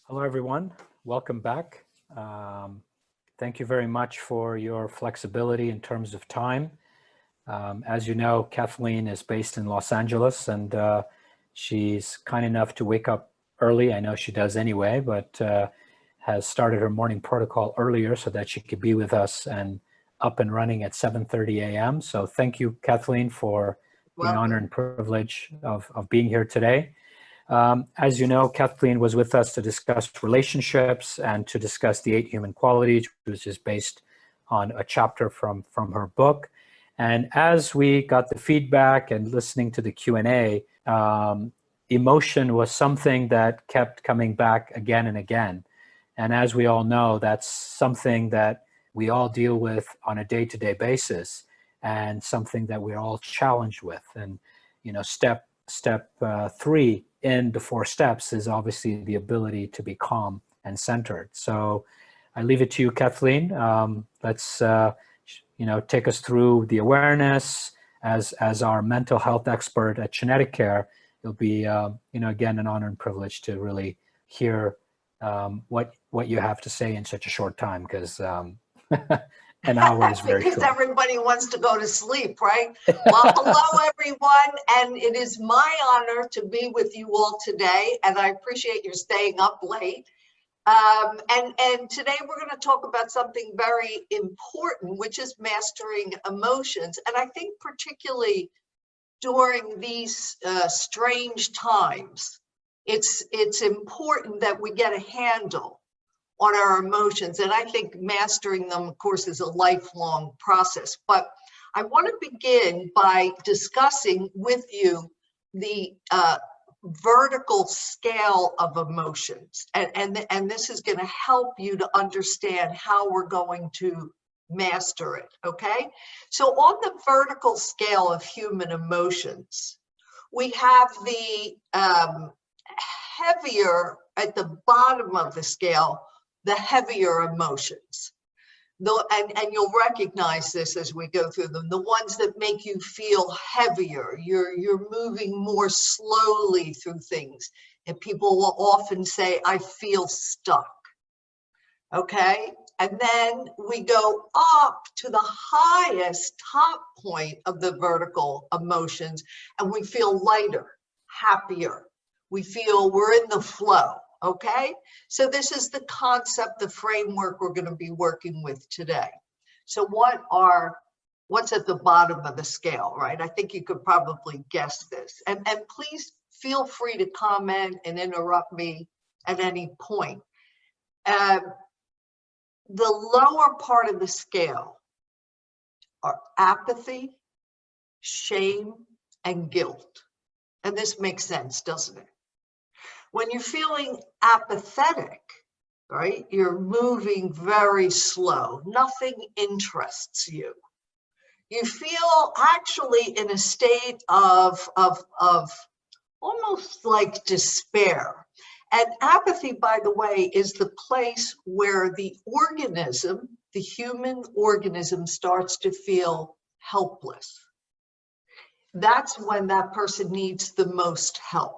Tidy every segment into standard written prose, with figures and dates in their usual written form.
Hello, everyone. Welcome back. Thank you very much for your flexibility in terms of time. As you know, Kathleen is based in Los Angeles, and she's kind enough to wake up early. I know she does anyway, but has started her morning protocol earlier so that she could be with us and up and running at 7:30 a.m. So thank you, Kathleen, for the honor and privilege of being here today. As you know, Kathleen was with us to discuss relationships and to discuss the 8 human qualities, which is based on a chapter from her book. And as we got the feedback and listening to the Q&A, emotion was something that kept coming back again and again. And as we all know, that's something that we all deal with on a day-to-day basis and something that we're all challenged with. And, you know, step 3 in the 4 steps is obviously the ability to be calm and centered. So I leave it to you, Kathleen. Let's take us through the awareness as our mental health expert at Qineticare. It'll be again an honor and privilege to really hear what you have to say in such a short time, because an hour is very short. Because everybody wants to go to sleep, right? Well, hello, everyone, and it is my honor to be with you all today, and I appreciate your staying up late. And today we're going to talk about something very important, which is mastering emotions. And I think particularly during these strange times, it's important that we get a handle on our emotions. And I think mastering them, of course, is a lifelong process. But I want to begin by discussing with you the vertical scale of emotions. And this is going to help you to understand how we're going to master it, okay? So on the vertical scale of human emotions, we have the heavier, at the bottom of the scale, the heavier emotions. And you'll recognize this as we go through them, the ones that make you feel heavier. You're moving more slowly through things. And people will often say, I feel stuck. Okay? And then we go up to the highest top point of the vertical emotions, and we feel lighter, happier. We feel we're in the flow. Okay, so this is the concept, the framework we're going to be working with today. So what's at the bottom of the scale, right? I think you could probably guess this. And please feel free to comment and interrupt me at any point. The lower part of the scale are apathy, shame, and guilt. And this makes sense, doesn't it? When you're feeling apathetic, right, you're moving very slow. Nothing interests you. You feel actually in a state of almost like despair. And apathy, by the way, is the place where the organism, the human organism, starts to feel helpless. That's when that person needs the most help.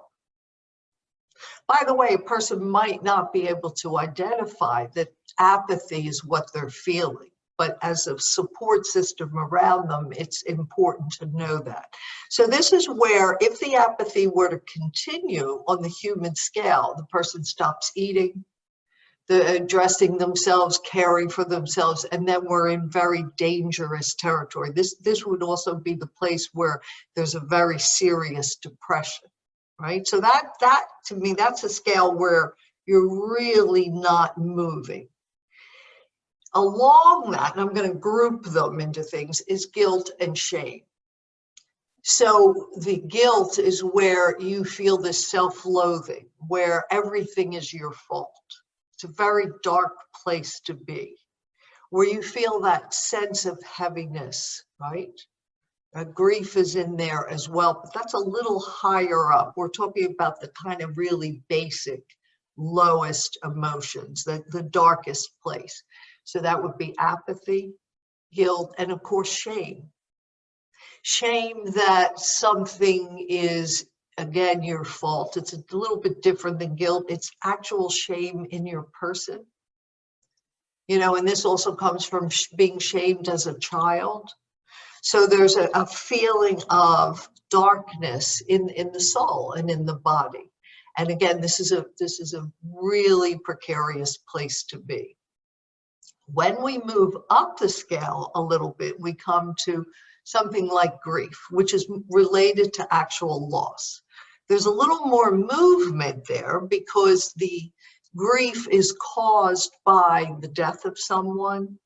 By the way, a person might not be able to identify that apathy is what they're feeling, but as a support system around them, it's important to know that. So this is where, if the apathy were to continue on the human scale, the person stops eating, addressing themselves, caring for themselves, and then we're in very dangerous territory. This would also be the place where there's a very serious depression. Right? So that to me, that's a scale where you're really not moving. Along that, and I'm going to group them into things, is guilt and shame. So the guilt is where you feel this self-loathing, where everything is your fault. It's a very dark place to be, where you feel that sense of heaviness, right? Grief is in there as well, but that's a little higher up. We're talking about the kind of really basic, lowest emotions, the darkest place. So that would be apathy, guilt, and of course, shame. Shame that something is again, your fault. It's a little bit different than guilt. It's actual shame in your person. You know, and this also comes from being shamed as a child. So there's a feeling of darkness in the soul and in the body. And again, this is a really precarious place to be. When we move up the scale a little bit, we come to something like grief, which is related to actual loss. There's a little more movement there because the grief is caused by the death of someone.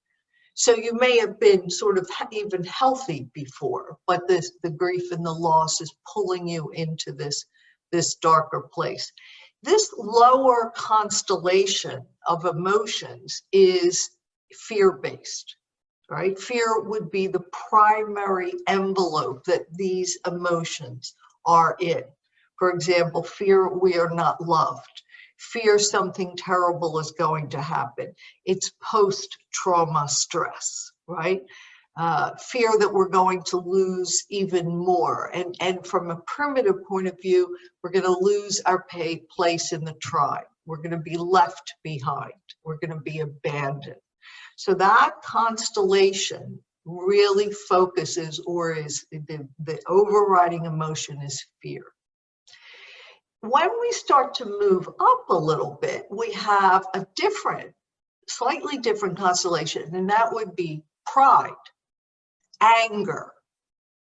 So you may have been sort of even healthy before, but the grief and the loss is pulling you into this darker place. This lower constellation of emotions is fear-based, right? Fear would be the primary envelope that these emotions are in. For example, fear we are not loved. Fear something terrible is going to happen. It's post-trauma stress, right? Fear that we're going to lose even more. And from a primitive point of view, we're going to lose our place in the tribe. We're going to be left behind. We're going to be abandoned. So that constellation really focuses, or is the overriding emotion is fear. When we start to move up a little bit, we have a slightly different constellation, and that would be pride, anger,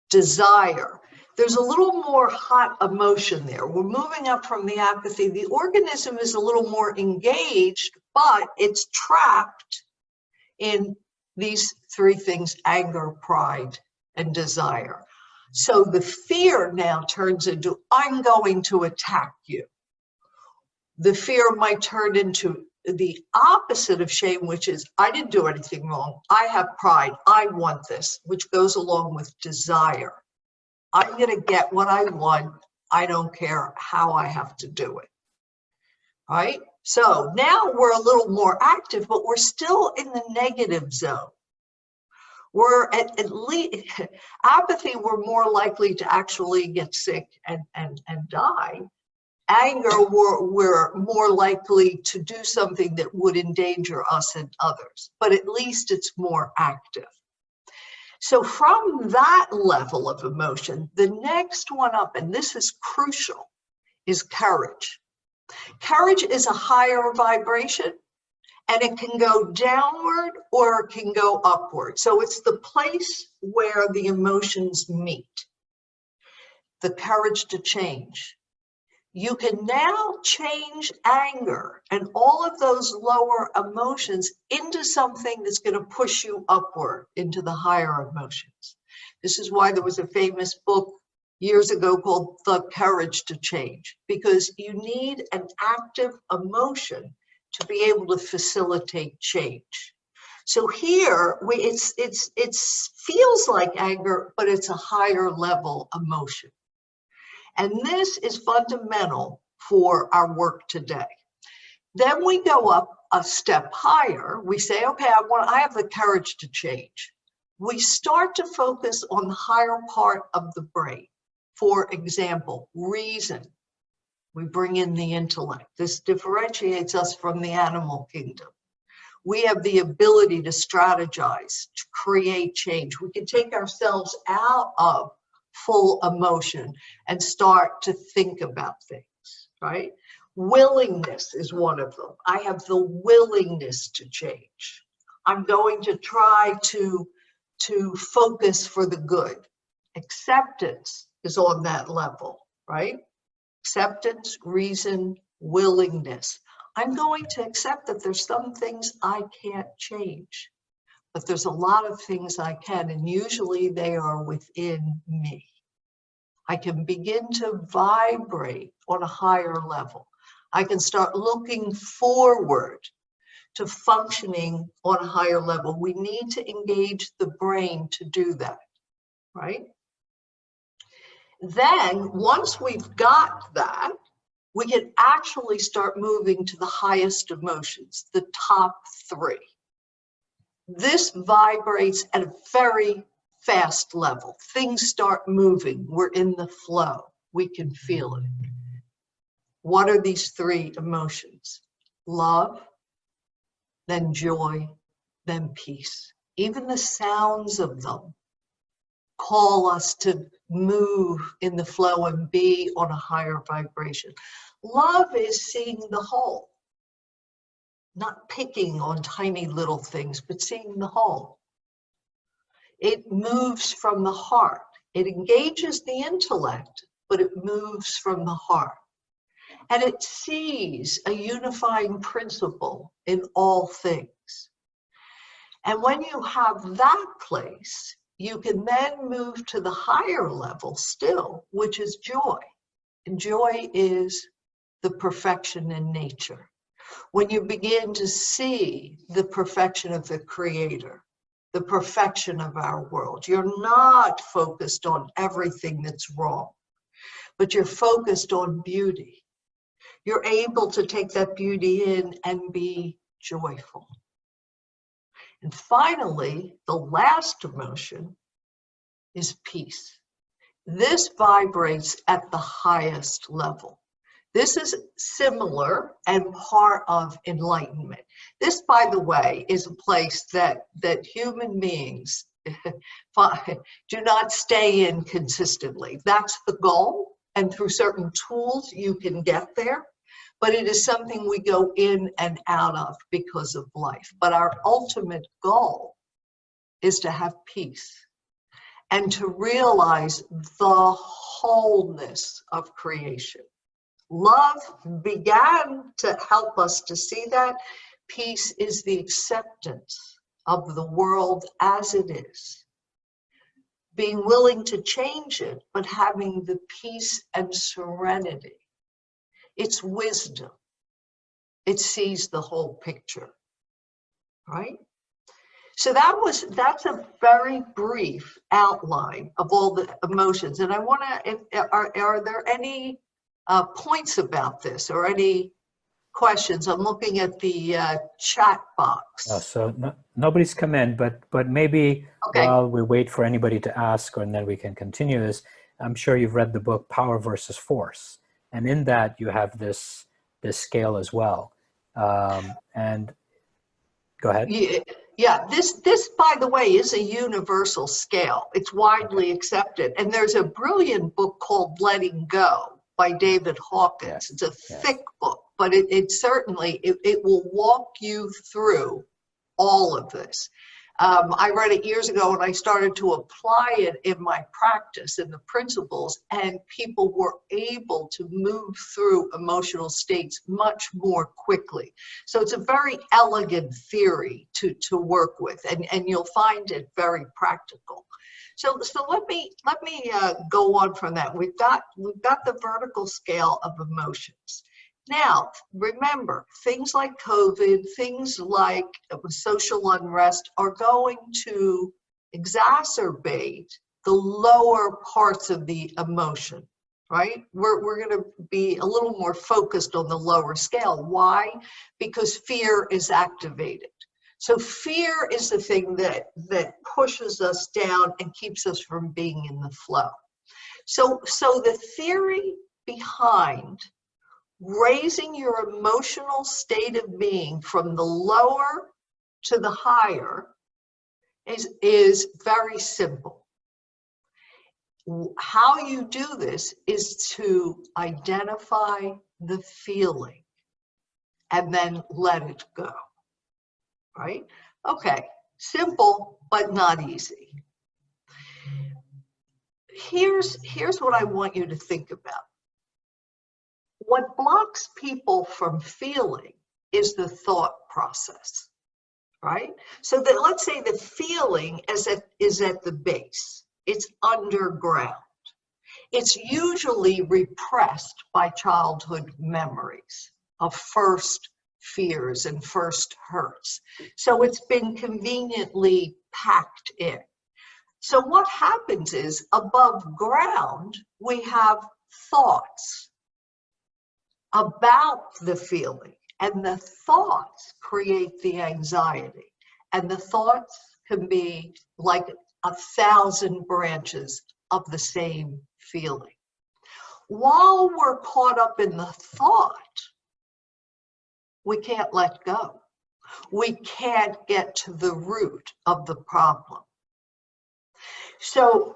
desire. There's a little more hot emotion there. We're moving up from the apathy. The organism is a little more engaged, but it's trapped in these three things: anger, pride, and desire. So the fear now turns into, I'm going to attack you. The fear might turn into the opposite of shame, which is, I didn't do anything wrong. I have pride. I want this, which goes along with desire. I'm going to get what I want. I don't care how I have to do it. Right? So now we're a little more active, but we're still in the negative zone. We're at least apathy, we're more likely to actually get sick and die. Anger, we're more likely to do something that would endanger us and others, but at least it's more active. So from that level of emotion, the next one up, and this is crucial, is courage. Courage is a higher vibration, and it can go downward or it can go upward. So it's the place where the emotions meet. The courage to change. You can now change anger and all of those lower emotions into something that's going to push you upward into the higher emotions. This is why there was a famous book years ago called The Courage to Change, because you need an active emotion to be able to facilitate change. So here, it feels like anger, but it's a higher level emotion. And this is fundamental for our work today. Then we go up a step higher. We say, okay, I have the courage to change. We start to focus on the higher part of the brain. For example, reason. We bring in the intellect. This differentiates us from the animal kingdom. We have the ability to strategize, to create change. We can take ourselves out of full emotion and start to think about things, right? Willingness is one of them. I have the willingness to change. I'm going to try to focus for the good. Acceptance is on that level, right? Acceptance, reason, willingness. I'm going to accept that there's some things I can't change, but there's a lot of things I can, and usually they are within me. I can begin to vibrate on a higher level. I can start looking forward to functioning on a higher level. We need to engage the brain to do that, right? Then, once we've got that, we can actually start moving to the highest emotions, the top three. This vibrates at a very fast level. Things start moving. We're in the flow. we can feel it. What are these three emotions? Love, then joy, then peace. Even the sounds of them call us to move in the flow and be on a higher vibration. Love is seeing the whole, not picking on tiny little things, but seeing the whole. It moves from the heart. It engages the intellect, but it moves from the heart. And it sees a unifying principle in all things. And when you have that place, you can then move to the higher level still, which is joy. And joy is the perfection in nature. When you begin to see the perfection of the Creator, the perfection of our world, you're not focused on everything that's wrong, but you're focused on beauty. You're able to take that beauty in and be joyful. And finally, the last emotion is peace. This vibrates at the highest level. This is similar and part of enlightenment. This, by the way, is a place that human beings do not stay in consistently. That's the goal, and through certain tools you can get there, but it is something we go in and out of because of life. But our ultimate goal is to have peace and to realize the wholeness of creation. Love began to help us to see that. Peace is the acceptance of the world as it is. Being willing to change it, but having the peace and serenity. It's wisdom. It sees the whole picture, right? So that's a very brief outline of all the emotions. And I want to, are there any points about this or any questions? I'm looking at the chat box. So nobody's come in, but maybe Okay. while we wait for anybody to ask, and then we can continue this, I'm sure you've read the book Power versus Force. And in that you have this scale as well. And go ahead. Yeah, this, by the way, is a universal scale. It's widely accepted. And there's a brilliant book called Letting Go by David Hawkins. It's a thick book, but it certainly will walk you through all of this. I read it years ago and I started to apply it in my practice and the principles, and people were able to move through emotional states much more quickly. So it's a very elegant theory to work with, and you'll find it very practical. So let me go on from that. We've got the vertical scale of emotions. Now, remember, things like COVID, things like social unrest are going to exacerbate the lower parts of the emotion, right? We're going to be a little more focused on the lower scale. Why? Because fear is activated. So fear is the thing that pushes us down and keeps us from being in the flow. So the theory behind raising your emotional state of being from the lower to the higher is very simple. How you do this is to identify the feeling and then let it go, right? Okay, simple, but not easy. Here's what I want you to think about. What blocks people from feeling is the thought process, right? So that, let's say the feeling is at the base. It's underground. It's usually repressed by childhood memories of first fears and first hurts. So it's been conveniently packed in. So what happens is, above ground, we have thoughts about the feeling, and the thoughts create the anxiety, and the thoughts can be like 1,000 branches of the same feeling. While we're caught up in the thought, we can't let go. We can't get to the root of the problem. So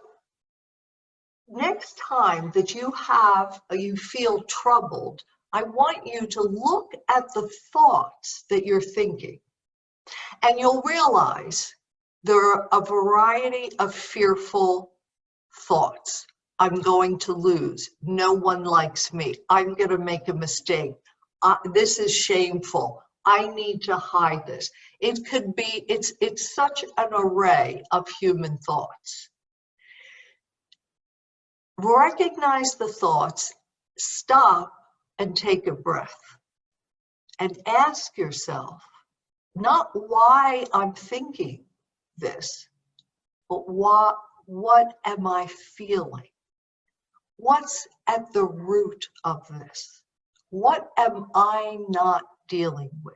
next time that you feel troubled, I want you to look at the thoughts that you're thinking, and you'll realize there are a variety of fearful thoughts. I'm going to lose. No one likes me. I'm going to make a mistake. This is shameful. I need to hide this. It could be, it's such an array of human thoughts. Recognize the thoughts, stop and take a breath and ask yourself, not why I'm thinking this, but what am I feeling? What's at the root of this? What am I not dealing with?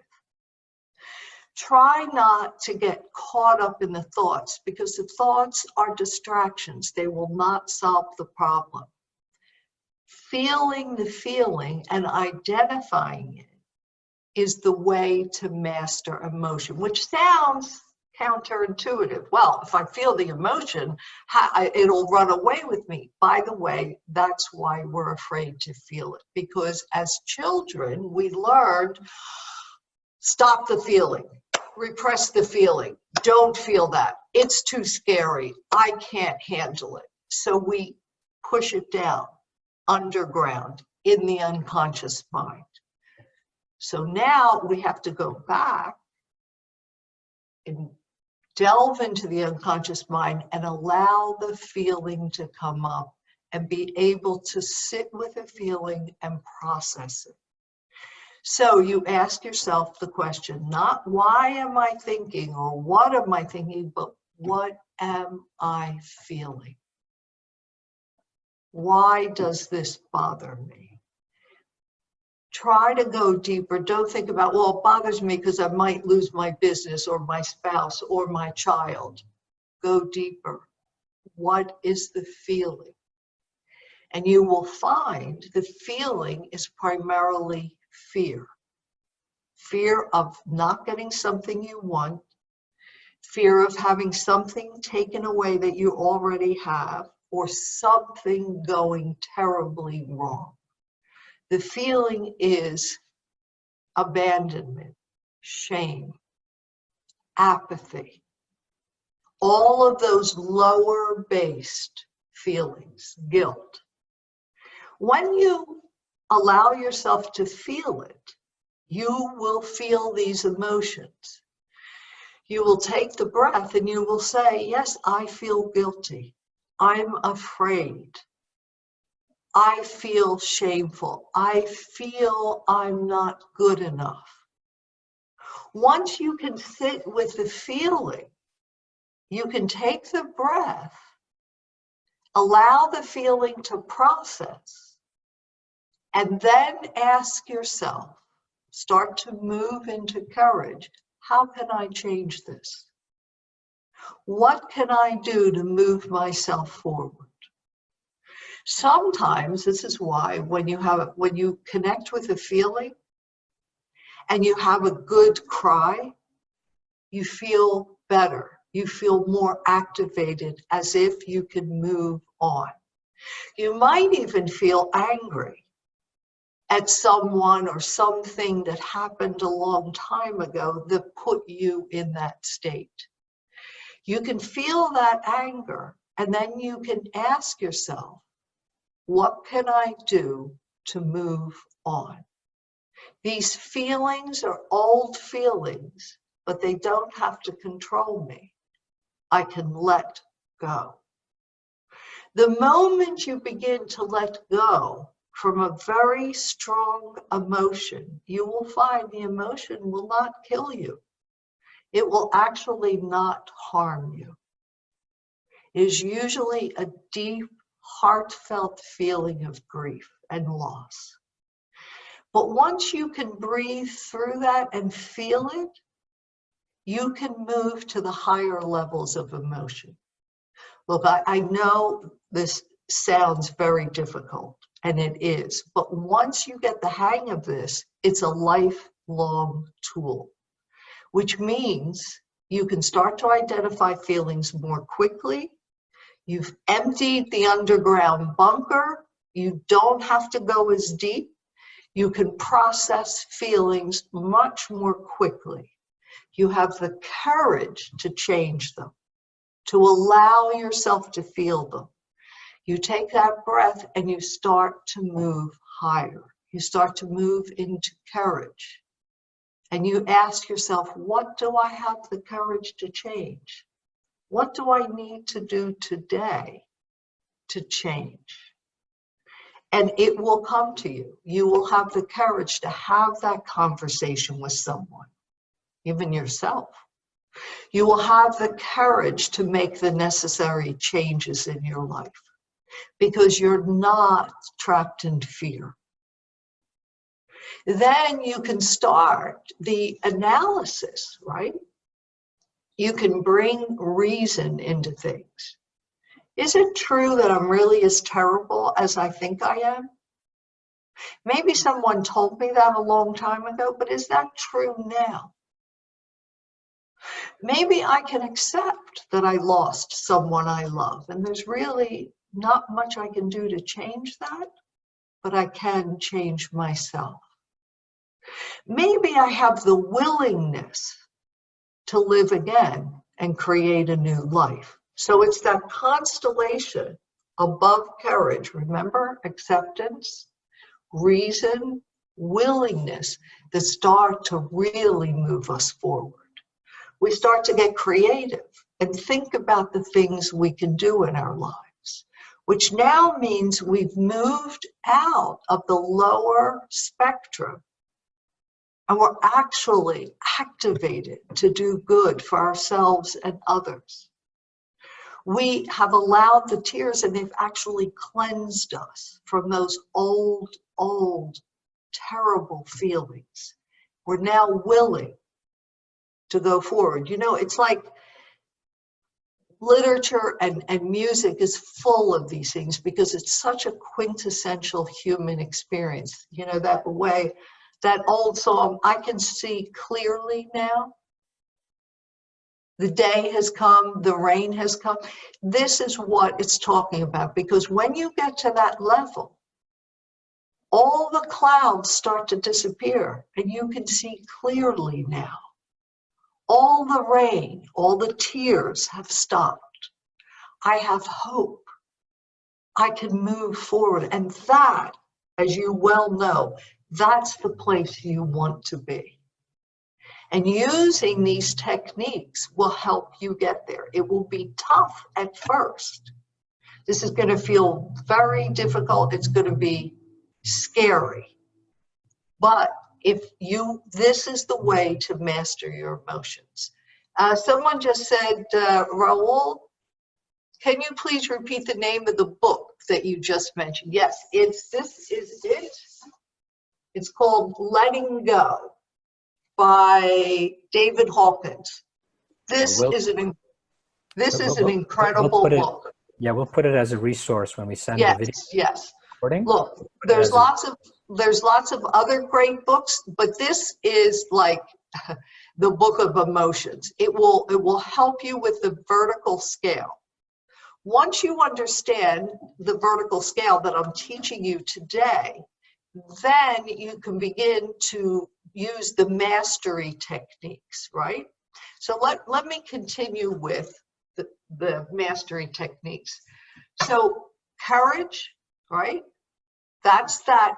Try not to get caught up in the thoughts, because the thoughts are distractions. They will not solve the problem. Feeling the feeling and identifying it is the way to master emotion, which sounds counterintuitive. Well, if I feel the emotion, it'll run away with me. By the way, that's why we're afraid to feel it, because as children, we learned, stop the feeling, repress the feeling, don't feel that, it's too scary, I can't handle it. So we push it down underground in the unconscious mind. So now we have to go back and delve into the unconscious mind and allow the feeling to come up and be able to sit with a feeling and process it. So you ask yourself the question, not why am I thinking or what am I thinking, but what am I feeling? Why does this bother me? Try to go deeper. Don't think about, well, it bothers me because I might lose my business or my spouse or my child. Go deeper. What is the feeling? And you will find the feeling is primarily fear. Fear of not getting something you want, fear of having something taken away that you already have, or something going terribly wrong. The feeling is abandonment, shame, apathy, all of those lower based feelings, guilt. When you allow yourself to feel it, you will feel these emotions. You will take the breath and you will say, yes, I feel guilty. I'm afraid. I feel shameful. I feel I'm not good enough. Once you can sit with the feeling, you can take the breath, allow the feeling to process, and then ask yourself, start to move into courage. How can I change this? What can I do to move myself forward? Sometimes this is why when you connect with a feeling and you have a good cry, you feel better. You feel more activated, as if you can move on. You might even feel angry at someone or something that happened a long time ago that put you in that state. You can feel that anger, and then you can ask yourself, what can I do to move on? These feelings are old feelings, but they don't have to control me. I can let go. The moment you begin to let go from a very strong emotion, you will find the emotion will not kill you. It will actually not harm you. It is usually a deep, heartfelt feeling of grief and loss. But once you can breathe through that and feel it, you can move to the higher levels of emotion. Look, I know this sounds very difficult, and it is. But once you get the hang of this, it's a lifelong tool, which means you can start to identify feelings more quickly. You've emptied the underground bunker. You don't have to go as deep. You can process feelings much more quickly. You have the courage to change them, to allow yourself to feel them. You take that breath and you start to move higher. You start to move into courage. And you ask yourself, what do I have the courage to change? What do I need to do today to change? And it will come to you. You will have the courage to have that conversation with someone, even yourself. You will have the courage to make the necessary changes in your life because you're not trapped in fear. Then you can start the analysis, right? You can bring reason into things. Is it true that I'm really as terrible as I think I am? Maybe someone told me that a long time ago, but is that true now? Maybe I can accept that I lost someone I love, and there's really not much I can do to change that, but I can change myself. Maybe I have the willingness to live again and create a new life. So it's that constellation above courage, remember? Acceptance, reason, willingness that start to really move us forward. We start to get creative and think about the things we can do in our lives, which now means we've moved out of the lower spectrum and we're actually activated to do good for ourselves and others. We have allowed the tears and they've actually cleansed us from those old, terrible feelings. We're now willing to go forward. You know, it's like literature and music is full of these things because it's such a quintessential human experience. You know, that way, that old song, I can see clearly now. The day has come, the rain has come. This is what it's talking about, because when you get to that level, all the clouds start to disappear and you can see clearly now. All the rain, all the tears have stopped. I have hope. I can move forward. And that, as you well know, that's the place you want to be. And using these techniques will help you get there. It will be tough at first. This is going to feel very difficult. It's going to be scary. But this is the way to master your emotions. Someone just said, Raul, can you please repeat the name of the book that you just mentioned? Yes, this is it. It's called Letting Go by David Hawkins. This is an incredible book. Yeah, we'll put it as a resource when we send the video. Yes. Recording. Look, there's lots of other great books, but this is like the book of emotions. It will help you with the vertical scale. Once you understand the vertical scale that I'm teaching you today, then you can begin to use the mastery techniques, right? So let me continue with the mastery techniques. So courage, right? That's that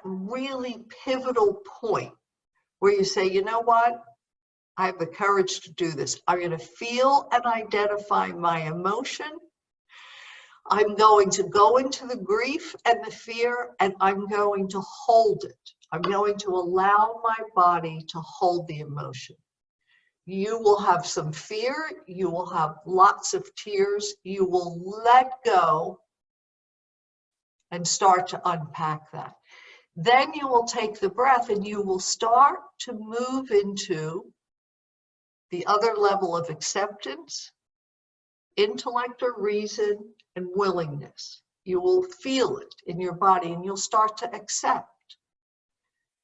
really pivotal point where you say, you know what? I have the courage to do this. I'm going to feel and identify my emotion. I'm going to go into the grief and the fear, and I'm going to hold it. I'm going to allow my body to hold the emotion. You will have some fear. You will have lots of tears. You will let go and start to unpack that. Then you will take the breath and you will start to move into the other level of acceptance, intellect or reason, and willingness. You will feel it in your body and you'll start to accept.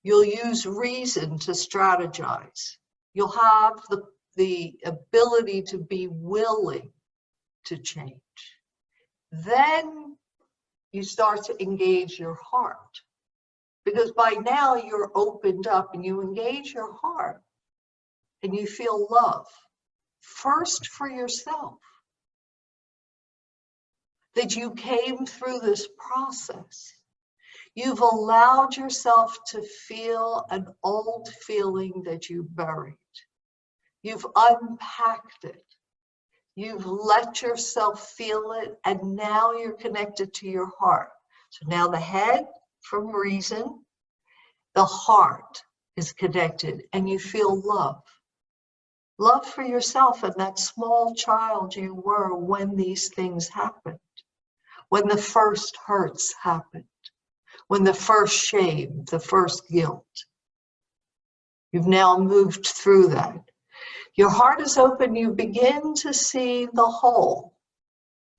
You'll use reason to strategize. You'll have the ability to be willing to change. Then you start to engage your heart. Because by now you're opened up and you engage your heart and you feel love. First for yourself. That you came through this process. You've allowed yourself to feel an old feeling that you buried. You've unpacked it. You've let yourself feel it, and now you're connected to your heart. So now the head from reason, the heart is connected, and you feel love. Love for yourself and that small child you were when these things happened. When the first hurts happened. When the first shame, the first guilt. You've now moved through that. Your heart is open, you begin to see the whole,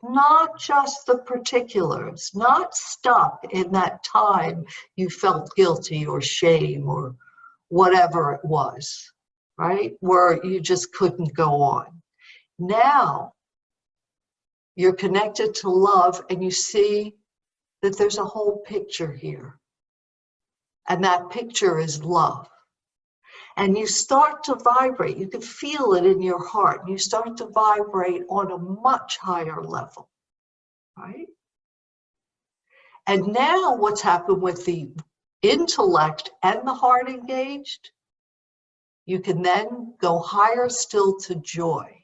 not just the particulars, not stuck in that time you felt guilty or shame or whatever it was, right? Where you just couldn't go on. Now, you're connected to love and you see that there's a whole picture here. And that picture is love. And you start to vibrate. You can feel it in your heart. You start to vibrate on a much higher level, right? And now what's happened with the intellect and the heart engaged, you can then go higher still to joy.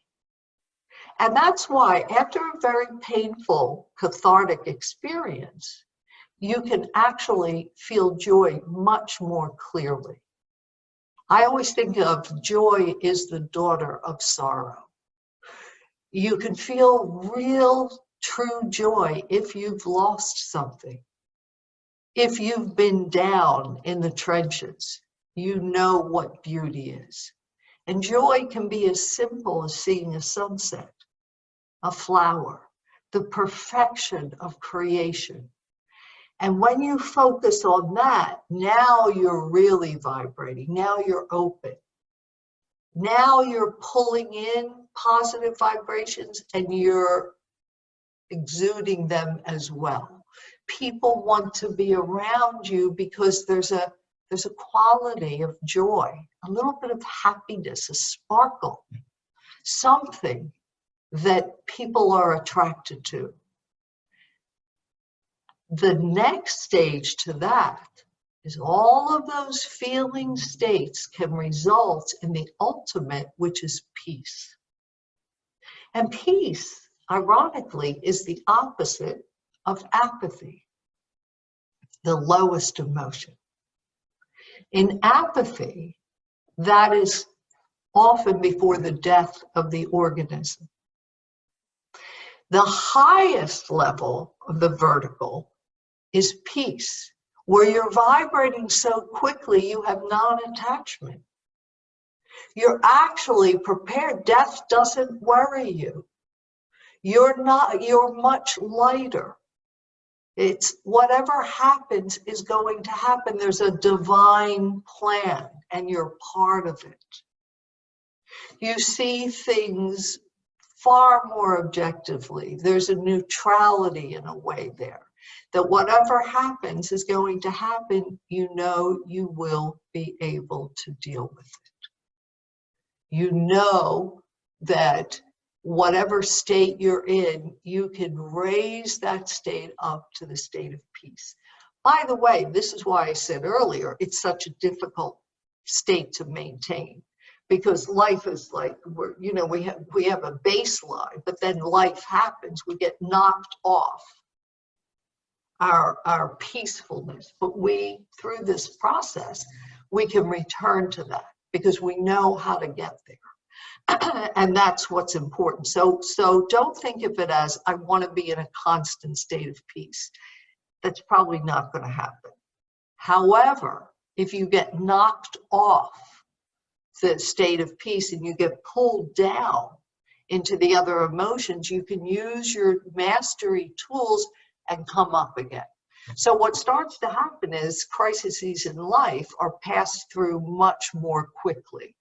And that's why after a very painful, cathartic experience, you can actually feel joy much more clearly. I always think of joy is the daughter of sorrow. You can feel real, true joy if you've lost something. If you've been down in the trenches, you know what beauty is. And joy can be as simple as seeing a sunset, a flower, the perfection of creation. And when you focus on that, now you're really vibrating. Now you're open. Now you're pulling in positive vibrations and you're exuding them as well. People want to be around you because there's a quality of joy, a little bit of happiness, a sparkle, something that people are attracted to. The next stage to that is all of those feeling states can result in the ultimate, which is peace. And peace, ironically, is the opposite of apathy, the lowest emotion. In apathy, that is often before the death of the organism. The highest level of the vertical is peace, where you're vibrating so quickly you have non-attachment. You're actually prepared. Death doesn't worry you. You're much lighter. It's whatever happens is going to happen. There's a divine plan and you're part of it. You see things far more objectively. There's a neutrality in a way there. That whatever happens is going to happen, you know you will be able to deal with it. You know that whatever state you're in, you can raise that state up to the state of peace. By the way, this is why I said earlier, it's such a difficult state to maintain. Because life is like, we have a baseline, but then life happens, we get knocked off our peacefulness. But through this process, we can return to that because we know how to get there. And that's what's important. So don't think of it as, I want to be in a constant state of peace. That's probably not going to happen. However, if you get knocked off the state of peace and you get pulled down into the other emotions, you can use your mastery tools and come up again. So what starts to happen is crises in life are passed through much more quickly.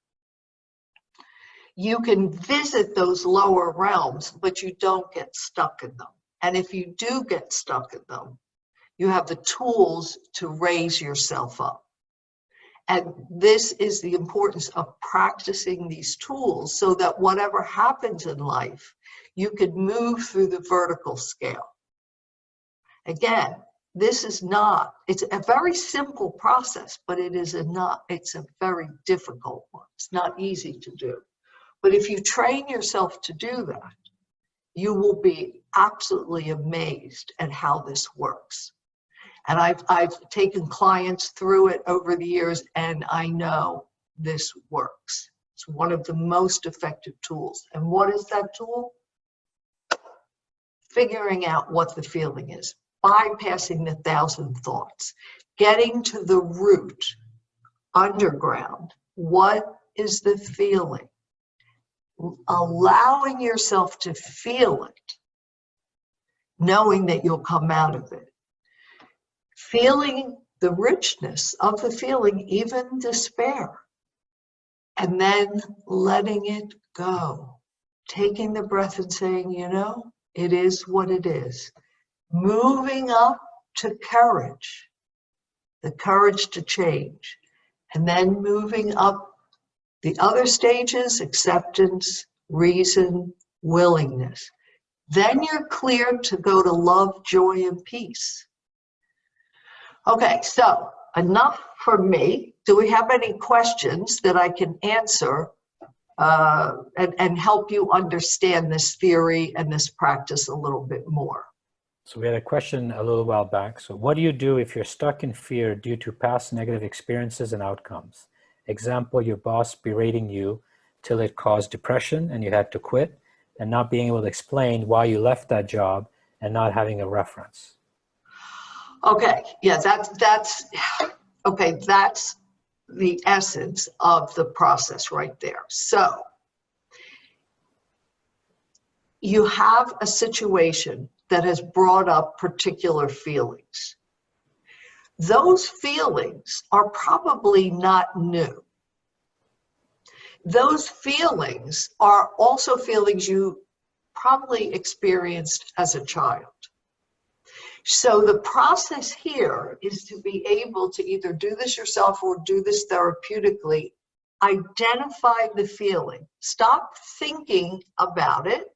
You can visit those lower realms, but you don't get stuck in them. And if you do get stuck in them, you have the tools to raise yourself up. And this is the importance of practicing these tools so that whatever happens in life, you could move through the vertical scale. Again, this is not, it's a very simple process, but it's a very difficult one. It's not easy to do. But if you train yourself to do that, you will be absolutely amazed at how this works. And I've taken clients through it over the years, and I know this works. It's one of the most effective tools. And what is that tool? Figuring out what the feeling is, bypassing the 1,000 thoughts, getting to the root, underground. What is the feeling? Allowing yourself to feel it, knowing that you'll come out of it. Feeling the richness of the feeling, even despair, and then letting it go. Taking the breath and saying, you know, it is what it is. Moving up to courage, the courage to change, and then moving up the other stages, acceptance, reason, willingness. Then you're clear to go to love, joy, and peace. Okay, so enough for me. Do we have any questions that I can answer and help you understand this theory and this practice a little bit more? So we had a question a little while back. So what do you do if you're stuck in fear due to past negative experiences and outcomes? Example, your boss berating you till it caused depression and you had to quit, and not being able to explain why you left that job and not having a reference. Okay, yeah, that's okay. That's the essence of the process right there. So you have a situation that has brought up particular feelings. Those feelings are probably not new. Those feelings are also feelings you probably experienced as a child. So the process here is to be able to either do this yourself or do this therapeutically. Identify the feeling. Stop thinking about it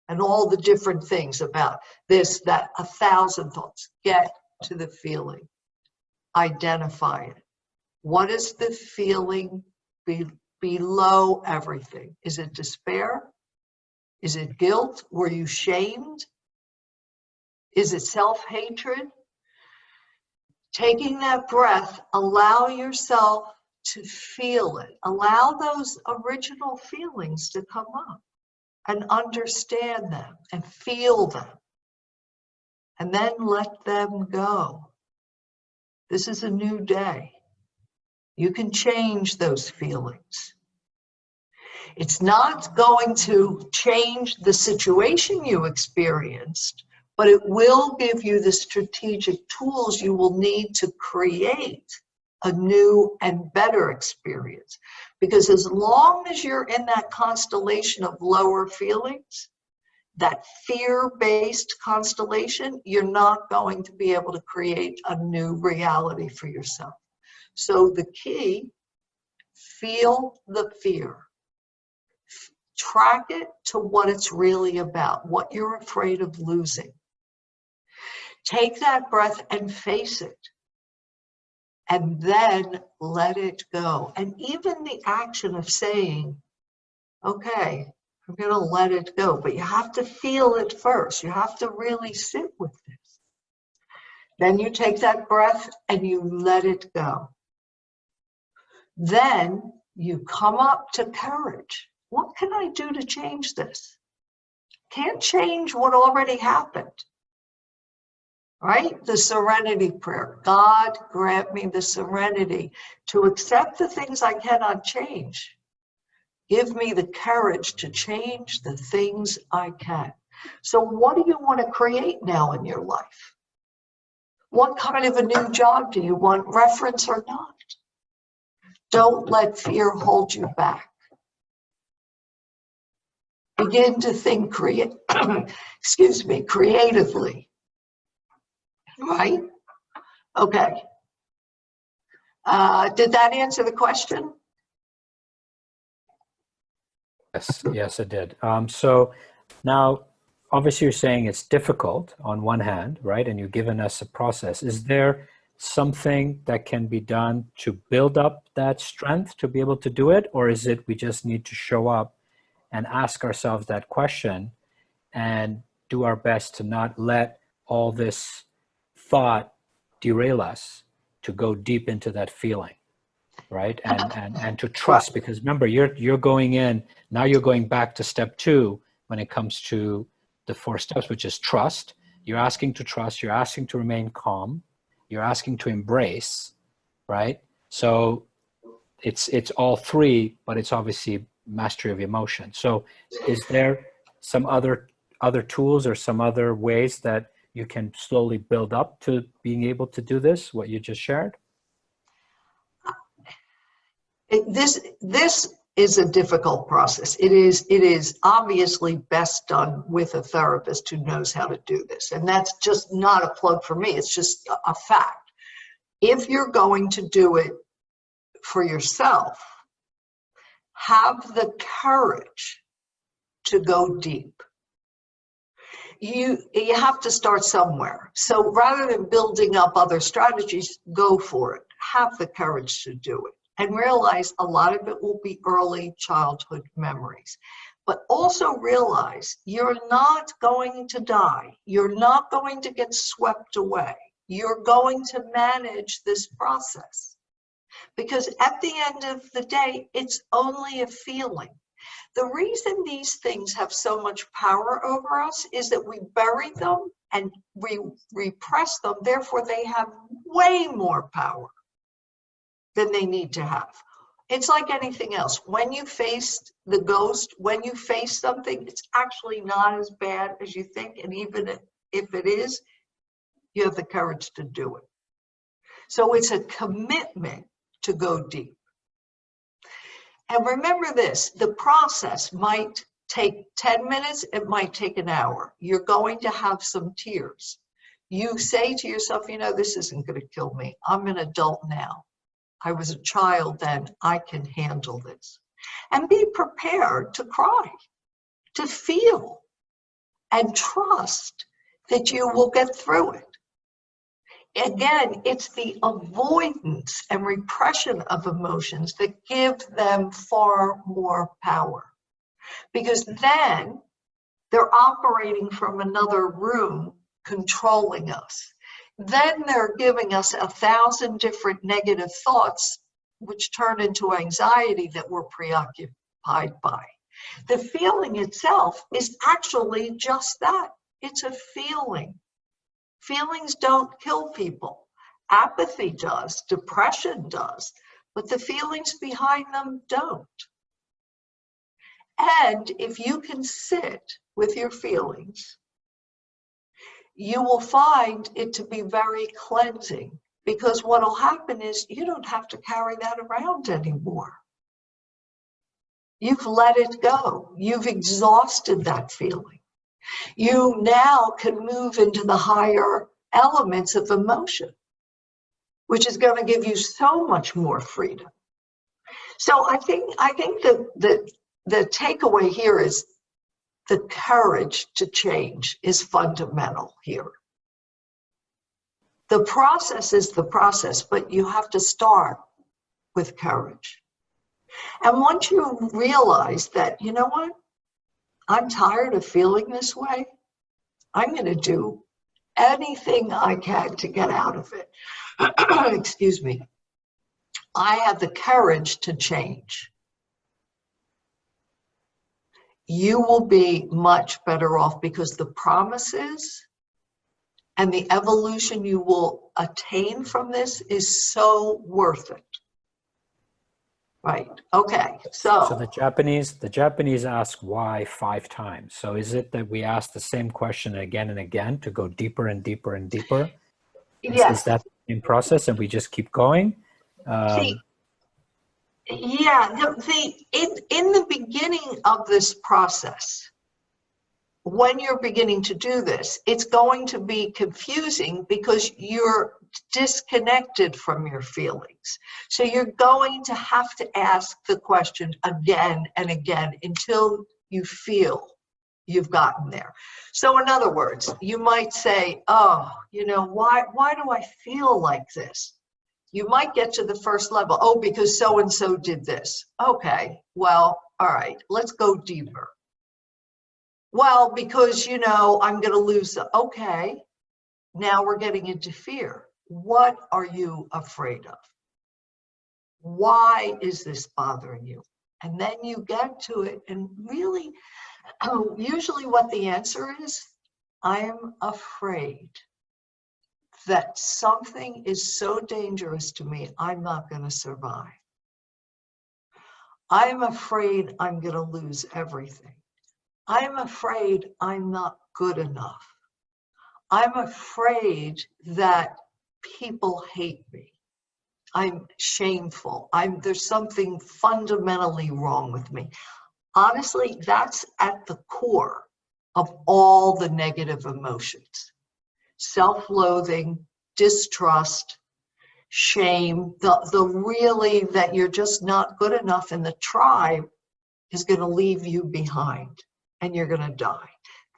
and all the different things about this, that, 1,000 thoughts. Get to the feeling. Identify it. What is the feeling below everything? Is it despair? Is it guilt? Were you shamed? Is it self-hatred? Taking that breath, allow yourself to feel it. Allow those original feelings to come up and understand them and feel them. And then let them go. This is a new day. You can change those feelings. It's not going to change the situation you experienced, but it will give you the strategic tools you will need to create a new and better experience. Because as long as you're in that constellation of lower feelings, that fear-based constellation, you're not going to be able to create a new reality for yourself. So the key, feel the fear. Track it to what it's really about, what you're afraid of losing. Take that breath and face it. And then let it go. And even the action of saying, okay, I'm going to let it go. But you have to feel it first. You have to really sit with this. Then you take that breath and you let it go. Then you come up to courage. What can I do to change this? Can't change what already happened. Right? The Serenity Prayer. God, grant me the serenity to accept the things I cannot change. Give me the courage to change the things I can. So what do you want to create now in your life? What kind of a new job do you want, reference or not? Don't let fear hold you back. Begin to think creatively, right? Okay. Did that answer the question? Yes, it did. So now, obviously you're saying it's difficult on one hand, right? And you've given us a process. Is there something that can be done to build up that strength to be able to do it? Or is it we just need to show up and ask ourselves that question and do our best to not let all this thought derail us to go deep into that feeling, right? And to trust, because remember, you're going in, now you're going back to step 2 when it comes to the 4 steps, which is trust. You're asking to trust, you're asking to remain calm, you're asking to embrace, right? So it's all 3, but it's obviously mastery of emotion. So is there some other tools or some other ways that you can slowly build up to being able to do this, what you just shared? This is a difficult process. It is obviously best done with a therapist who knows how to do this. And that's just not a plug for me. It's just a fact. If you're going to do it for yourself, have the courage to go deep. You have to start somewhere. So rather than building up other strategies, go for it. Have the courage to do it. And realize a lot of it will be early childhood memories. But also realize you're not going to die. You're not going to get swept away. You're going to manage this process. Because at the end of the day, it's only a feeling. The reason these things have so much power over us is that we bury them and we repress them. Therefore, they have way more power than they need to have. It's like anything else. When you face the ghost, when you face something, it's actually not as bad as you think. And even if it is, you have the courage to do it. So it's a commitment to go deep. And remember this, the process might take 10 minutes, it might take an hour. You're going to have some tears. You say to yourself, you know, this isn't going to kill me. I'm an adult now. I was a child then. I can handle this. And be prepared to cry, to feel, and trust that you will get through it. Again, it's the avoidance and repression of emotions that give them far more power. Because then they're operating from another room, controlling us. Then they're giving us 1,000 different negative thoughts, which turn into anxiety that we're preoccupied by. The feeling itself is actually just that. It's a feeling. Feelings don't kill people. Apathy does, depression does, but the feelings behind them don't. And if you can sit with your feelings, you will find it to be very cleansing, because what will happen is you don't have to carry that around anymore. You've let it go. You've exhausted that feeling. You now can move into the higher elements of emotion, which is going to give you so much more freedom. So I think the takeaway here is the courage to change is fundamental here. The process is the process, but you have to start with courage. And once you realize that, you know what, I'm tired of feeling this way, I'm going to do anything I can to get out of it. Excuse me. I have the courage to change. You will be much better off, because the promises and the evolution you will attain from this is so worth it. Right. Okay. So the Japanese ask why 5 times. So is it that we ask the same question again and again to go deeper and deeper and deeper? Is Yes. that the same process and we just keep going? See, yeah, in the beginning of this process, when you're beginning to do this, it's going to be confusing because you're disconnected from your feelings. So you're going to have to ask the question again and again until you feel you've gotten there. So in other words, you might say, oh, why do I feel like this? You might get to the first level. Oh, because so-and-so did this. Okay, well, all right, let's go deeper. Well, because, I'm going to lose. Okay, now we're getting into fear. What are you afraid of? Why is this bothering you? And then you get to it and really, usually what the answer is, I'm afraid that something is so dangerous to me, I'm not going to survive. I'm afraid I'm going to lose everything. I'm afraid I'm not good enough. I'm afraid that people hate me. I'm shameful. There's something fundamentally wrong with me. Honestly, that's at the core of all the negative emotions. Self-loathing, distrust, shame, the really that you're just not good enough, and the tribe is going to leave you behind and you're going to die.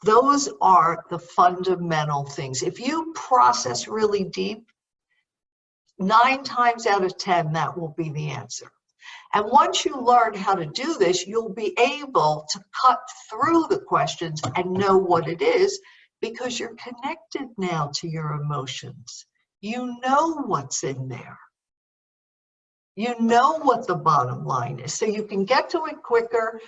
Those are the fundamental things. If you process really deep, 9 times out of 10, that will be the answer. And once you learn how to do this, you'll be able to cut through the questions and know what it is, because you're connected now to your emotions. You know what's in there. You know what the bottom line is. So you can get to it quicker.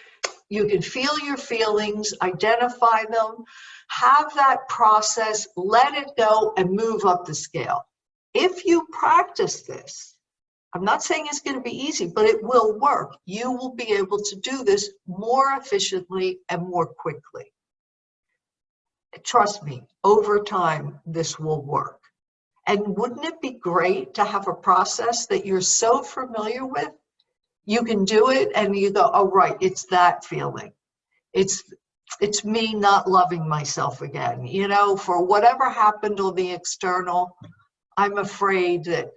You can feel your feelings, identify them, have that process, let it go, and move up the scale. If you practice this, I'm not saying it's going to be easy, but it will work. You will be able to do this more efficiently and more quickly. Trust me, over time, this will work. And wouldn't it be great to have a process that you're so familiar with? You can do it and you go, oh, right, it's that feeling. It's me not loving myself again. For whatever happened on the external, I'm afraid that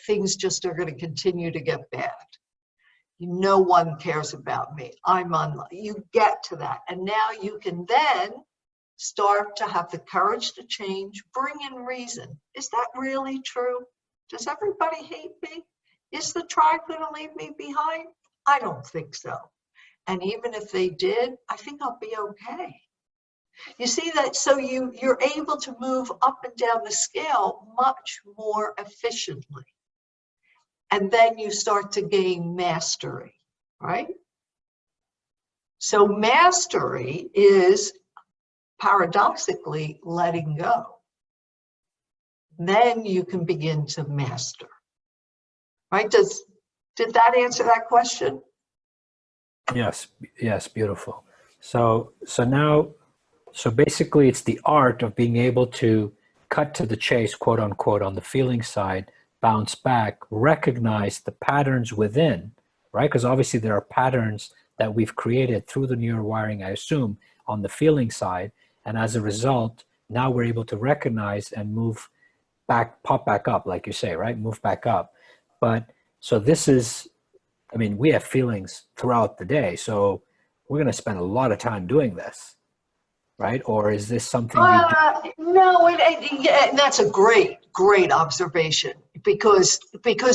things just are going to continue to get bad. No one cares about me. You get to that. And now you can then start to have the courage to change, bring in reason. Is that really true? Does everybody hate me? Is the tribe going to leave me behind? I don't think so. And even if they did, I think I'll be okay. You see that? So you're able to move up and down the scale much more efficiently. And then you start to gain mastery, right? So mastery is paradoxically letting go. Then you can begin to master, right? Did that answer that question? Yes, beautiful. So basically it's the art of being able to cut to the chase, quote unquote, on the feeling side, bounce back, recognize the patterns within, right? Because obviously there are patterns that we've created through the neurowiring, I assume, on the feeling side. And as a result, now we're able to recognize and move back, pop back up, like you say, right? Move back up. But so this is, we have feelings throughout the day. So we're going to spend a lot of time doing this, right? Or is this something you do? No, that's a great observation, because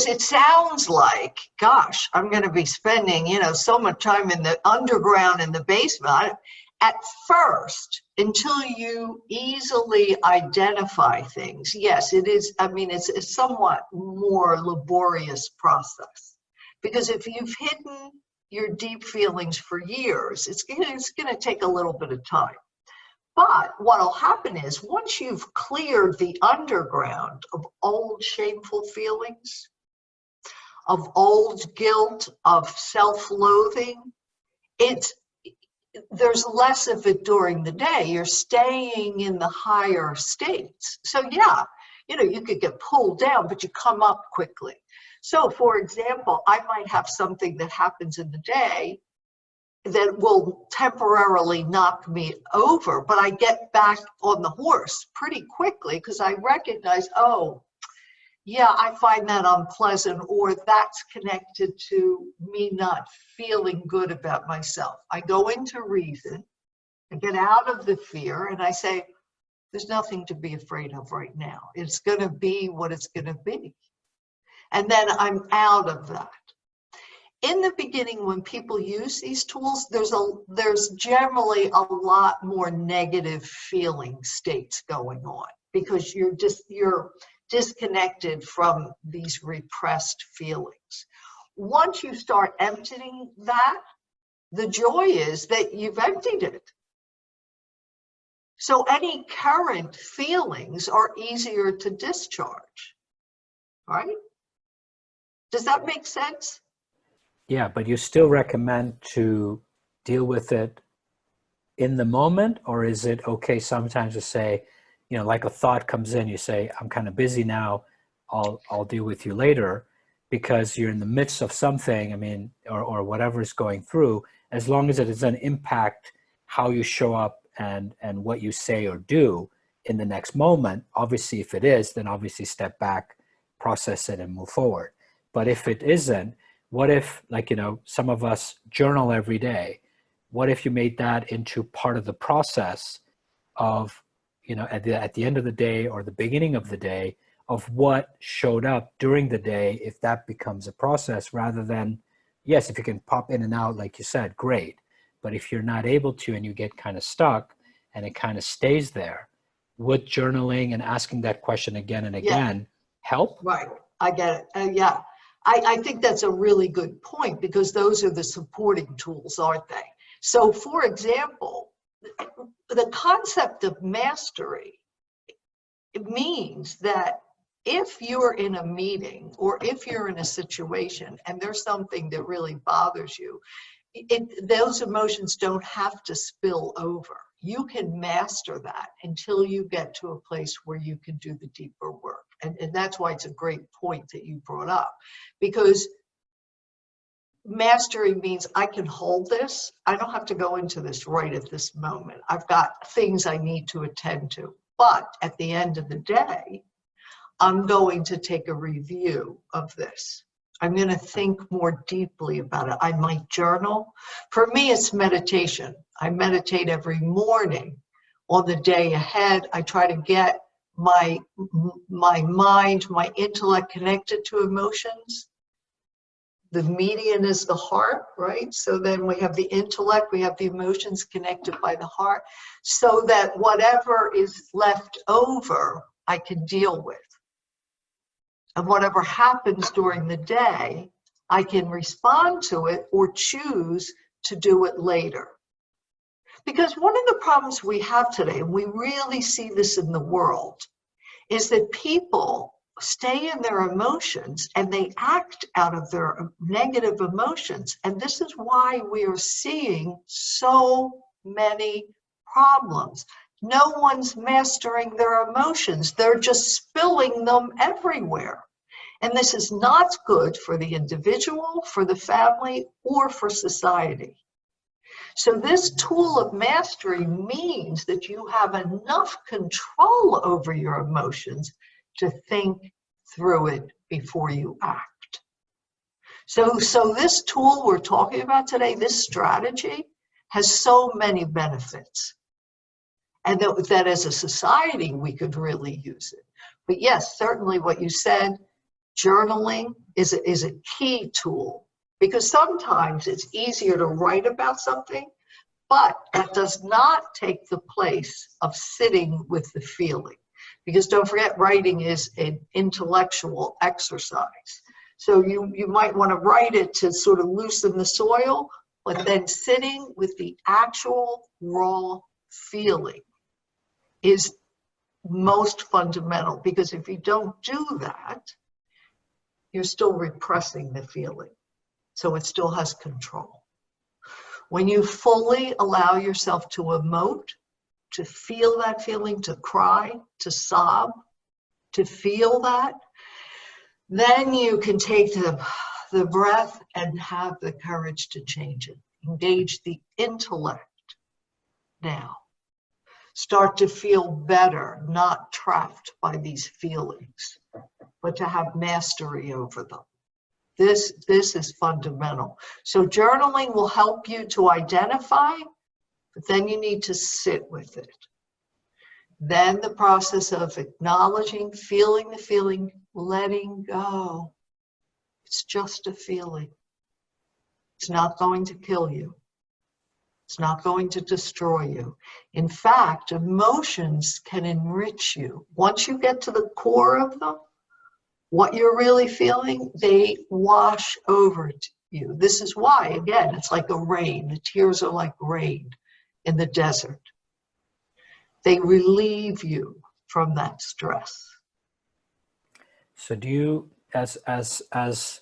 it sounds like, gosh, I'm going to be spending, so much time in the underground, in the basement. At first, until you easily identify things, yes, it is. It's a somewhat more laborious process, because if you've hidden your deep feelings for years, it's going to take a little bit of time. But what'll happen is, once you've cleared the underground of old shameful feelings, of old guilt, of self-loathing, there's less of it during the day. You're staying in the higher states. So yeah, You could get pulled down, but you come up quickly. So for example, I might have something that happens in the day that will temporarily knock me over, but I get back on the horse pretty quickly because I recognize, oh, yeah, I find that unpleasant, or that's connected to me not feeling good about myself. I go into reason, I get out of the fear, and I say, there's nothing to be afraid of right now. It's going to be what it's going to be. And then I'm out of that. In the beginning, when people use these tools, there's generally a lot more negative feeling states going on because you're disconnected from these repressed feelings. Once you start emptying that, the joy is that you've emptied it. So any current feelings are easier to discharge, right? Does that make sense? Yeah, but you still recommend to deal with it in the moment, or is it okay sometimes to say, like a thought comes in, you say, I'm kind of busy now, I'll deal with you later, because you're in the midst of something, or whatever is going through, as long as it doesn't impact how you show up and what you say or do in the next moment. Obviously, if it is, then obviously step back, process it, and move forward. But if it isn't, what if, some of us journal every day? What if you made that into part of the process of, at the end of the day or the beginning of the day, of what showed up during the day, if that becomes a process, rather than, yes, if you can pop in and out, like you said, great. But if you're not able to and you get kind of stuck and it kind of stays there, would journaling and asking that question again and again help? Right, I get it. Yeah, I think that's a really good point because those are the supporting tools, aren't they? So for example, the concept of mastery, it means that if you're in a meeting or if you're in a situation and there's something that really bothers you, those emotions don't have to spill over. You can master that until you get to a place where you can do the deeper work. And that's why it's a great point that you brought up, because mastery means I can hold this. I don't have to go into this right at this moment. I've got things I need to attend to. But at the end of the day, I'm going to take a review of this. I'm going to think more deeply about it. I might journal. For me, it's meditation. I meditate every morning on the day ahead. I try to get my mind, my intellect connected to emotions. The median is the heart, right? So then we have the intellect, we have the emotions connected by the heart, so that whatever is left over, I can deal with. And whatever happens during the day, I can respond to it or choose to do it later. Because one of the problems we have today, and we really see this in the world, is that people stay in their emotions and they act out of their negative emotions. And this is why we are seeing so many problems. No one's mastering their emotions. They're just spilling them everywhere. And this is not good for the individual, for the family, or for society. So this tool of mastery means that you have enough control over your emotions to think through it before you act. So this tool we're talking about today, this strategy, has so many benefits. And that as a society, we could really use it. But yes, certainly what you said, journaling is a key tool, because sometimes it's easier to write about something, but that does not take the place of sitting with the feeling. Because don't forget, writing is an intellectual exercise. So you might want to write it to sort of loosen the soil, but then sitting with the actual raw feeling is most fundamental, because if you don't do that, you're still repressing the feeling. So it still has control. When you fully allow yourself to emote, to feel that feeling, to cry, to sob, to feel that, then you can take the breath and have the courage to change it. Engage the intellect now. Start to feel better, not trapped by these feelings, but to have mastery over them. This is fundamental. So journaling will help you to identify, but then you need to sit with it. Then the process of acknowledging, feeling the feeling, letting go. It's just a feeling. It's not going to kill you. It's not going to destroy you. In fact, emotions can enrich you. Once you get to the core of them, what you're really feeling, they wash over you. This is why, again, it's like a rain. The tears are like rain in the desert. They relieve you from that stress. So do you, as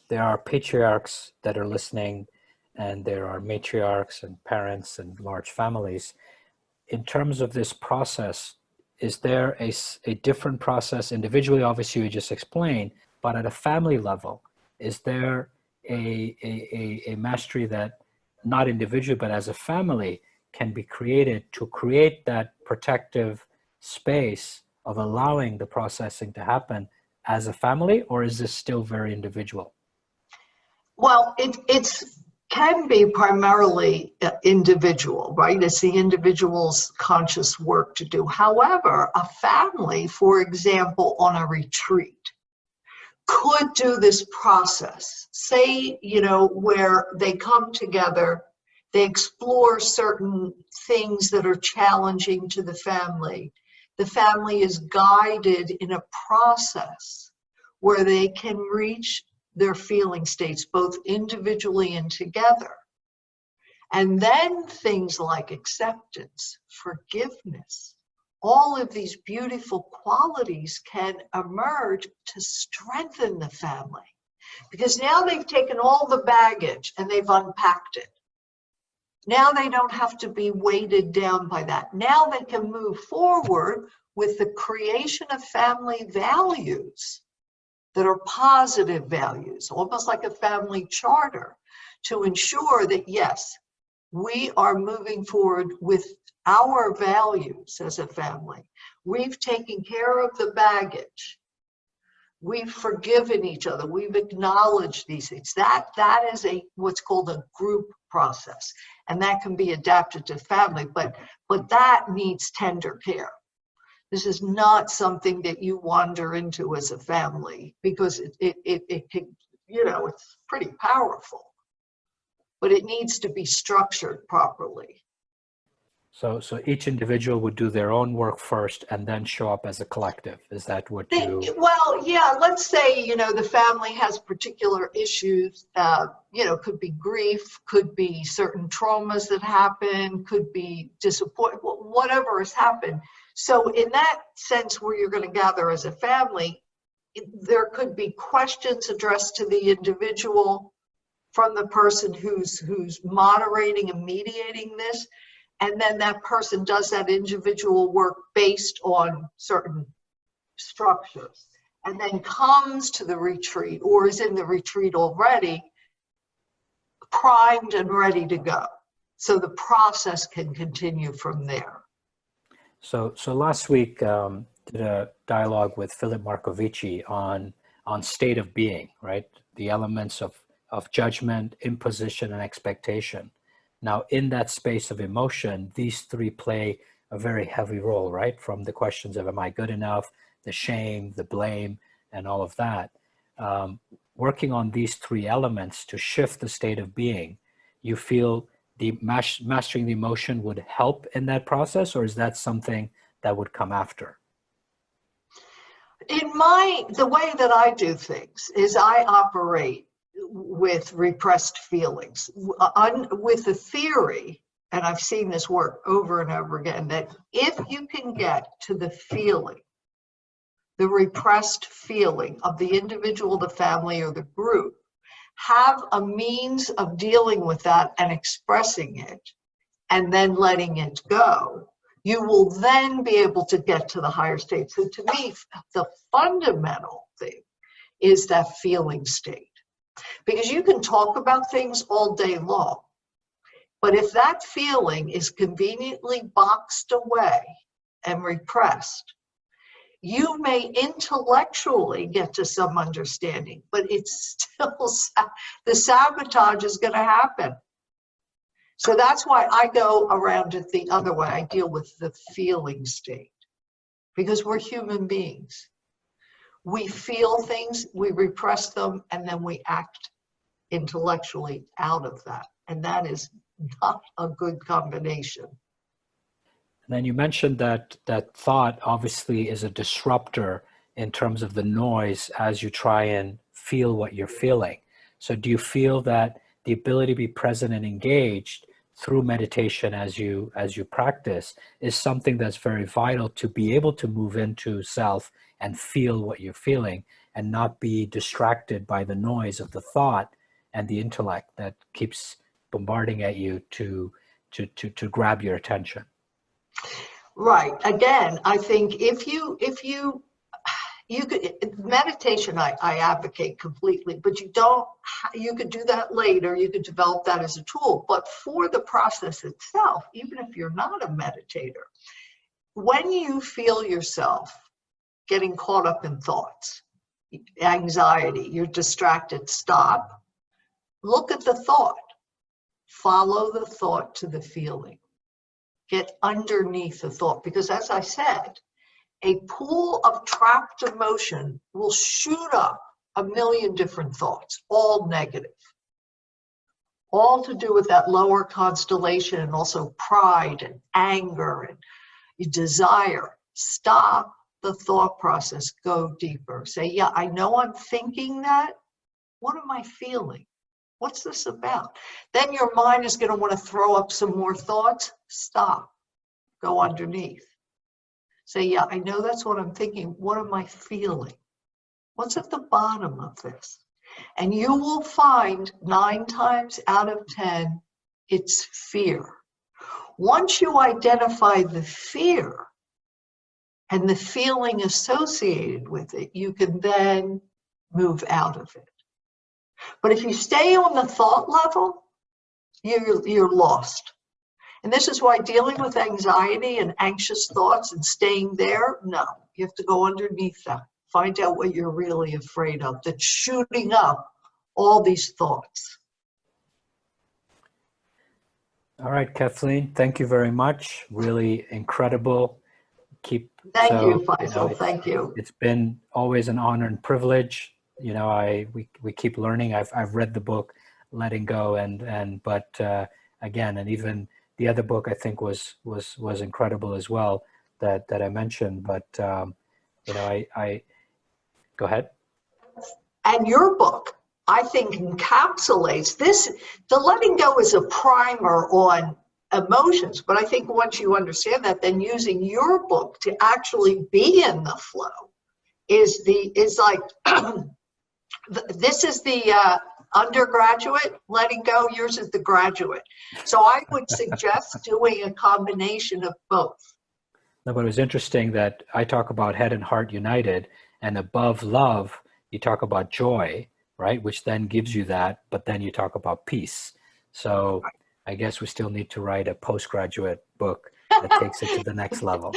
there are patriarchs that are listening, and there are matriarchs and parents and large families, in terms of this process, is there a different process individually? Obviously, you just explained, but at a family level, is there a mastery that not individually, but as a family can be created to create that protective space of allowing the processing to happen as a family, or is this still very individual? Well, it's can be primarily individual, right? It's the individual's conscious work to do. However, a family, for example, on a retreat, could do this process. Say, where they come together, they explore certain things that are challenging to the family. The family is guided in a process where they can reach their feeling states, both individually and together. And then things like acceptance, forgiveness, all of these beautiful qualities can emerge to strengthen the family. Because now they've taken all the baggage and they've unpacked it. Now they don't have to be weighted down by that. Now they can move forward with the creation of family values that are positive values, almost like a family charter, to ensure that, yes, we are moving forward with our values as a family. We've taken care of the baggage. We've forgiven each other. We've acknowledged these things. That is what's called a group process, and that can be adapted to family, but that needs tender care. This is not something that you wander into as a family, because it can, it's pretty powerful, but it needs to be structured properly. So each individual would do their own work first and then show up as a collective. Is that what you? Well, yeah, let's say, the family has particular issues, could be grief, could be certain traumas that happen, could be disappointment, whatever has happened. So in that sense, where you're going to gather as a family, there could be questions addressed to the individual from the person who's moderating and mediating this. And then that person does that individual work based on certain structures, and then comes to the retreat or is in the retreat already, primed and ready to go. So the process can continue from there. So last week did a dialogue with Philip Markovici on state of being, right? The elements of judgment, imposition, and expectation. Now, in that space of emotion, these three play a very heavy role, right? From the questions of, am I good enough, the shame, the blame, and all of that. Working on these three elements to shift the state of being, you feel the mastering the emotion would help in that process, or is that something that would come after? The way that I do things is I operate with repressed feelings, with the theory, and I've seen this work over and over again, that if you can get to the feeling, the repressed feeling of the individual, the family, or the group, have a means of dealing with that and expressing it, and then letting it go, you will then be able to get to the higher state. So to me, the fundamental thing is that feeling state. Because you can talk about things all day long, but if that feeling is conveniently boxed away and repressed, you may intellectually get to some understanding, but it's still, the sabotage is going to happen. So that's why I go around it the other way. I deal with the feeling state, because we're human beings. We feel things, we repress them, and then we act intellectually out of that. And that is not a good combination. And then you mentioned that thought obviously is a disruptor in terms of the noise as you try and feel what you're feeling. So do you feel that the ability to be present and engaged through meditation as you practice is something that's very vital to be able to move into self and feel what you're feeling and not be distracted by the noise of the thought and the intellect that keeps bombarding at you to grab your attention? Right. Again, I think if you could, meditation, I advocate completely, but you could do that later. You could develop that as a tool, but for the process itself, even if you're not a meditator, when you feel yourself getting caught up in thoughts, anxiety, you're distracted, stop, look at the thought, follow the thought to the feeling, get underneath the thought, because as I said, a pool of trapped emotion will shoot up a million different thoughts, all negative, all to do with that lower constellation, and also pride and anger and desire. Stop the thought process, go deeper. Say, yeah, I know I'm thinking that. What am I feeling? What's this about? Then your mind is going to want to throw up some more thoughts. Stop, go underneath. Say, yeah, I know that's what I'm thinking. What am I feeling? What's at the bottom of this? And you will find 9 times out of 10, it's fear. Once you identify the fear and the feeling associated with it, you can then move out of it. But if you stay on the thought level, you're lost. And this is why dealing with anxiety and anxious thoughts and staying there, no, you have to go underneath that. Find out what you're really afraid of that's shooting up all these thoughts. All right, Kathleen, thank you very much. Really incredible. Thank you, Faisal. Thank you. It's been always an honor and privilege. You know, we keep learning. I've read the book, Letting Go, but again, and even the other book I think was incredible as well that I mentioned. But you know, I go ahead. And your book, I think, encapsulates this. The Letting Go is a primer on emotions, but I think once you understand that, then using your book to actually be in the flow is like this is the undergraduate Letting Go, yours is the graduate. So I would suggest doing a combination of both. No, but it was interesting that I talk about head and heart united, and above love, you talk about joy, right? Which then gives you that, but then you talk about peace. So I guess we still need to write a postgraduate book that takes it to the next level.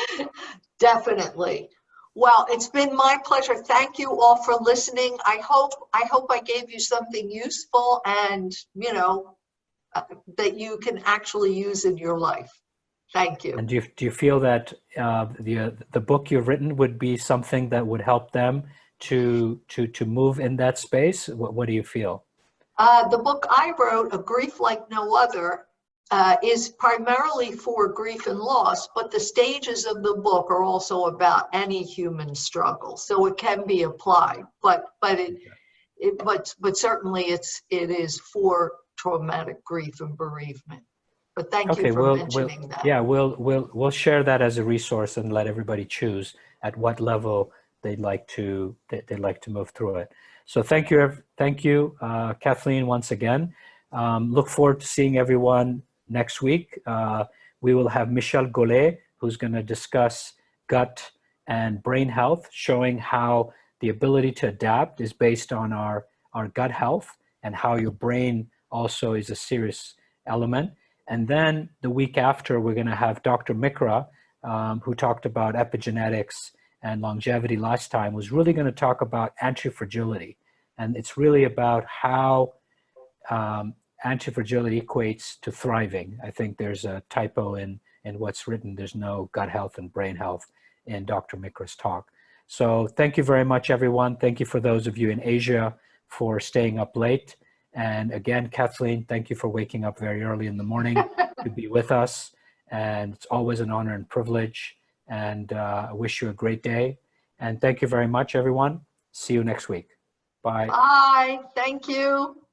Definitely. Well, it's been my pleasure. Thank you all for listening. I hope I gave you something useful and, you know, that you can actually use in your life. Thank you. And do you feel that the book you've written would be something that would help them to move in that space? What do you feel? The book I wrote, A Grief Like No Other, is primarily for grief and loss, but the stages of the book are also about any human struggle, so it can be applied. But certainly it is for traumatic grief and bereavement. But thank you for mentioning that. Yeah, we'll share that as a resource and let everybody choose at what level they'd like to move through it. So thank you, Kathleen, once again. Look forward to seeing everyone next week. We will have Michel Gollet who's going to discuss gut and brain health, showing how the ability to adapt is based on our gut health and how your brain also is a serious element. And then the week after, we're going to have Dr. Mikra, who talked about epigenetics and longevity last time, was really going to talk about anti-fragility. And it's really about how anti-fragility equates to thriving. I think there's a typo in what's written. There's no gut health and brain health in Dr. Mikra's talk. So thank you very much, everyone. Thank you for those of you in Asia for staying up late. And again, Kathleen, thank you for waking up very early in the morning to be with us. And it's always an honor and privilege. And I wish you a great day. And thank you very much, everyone. See you next week. Bye. Bye. Thank you.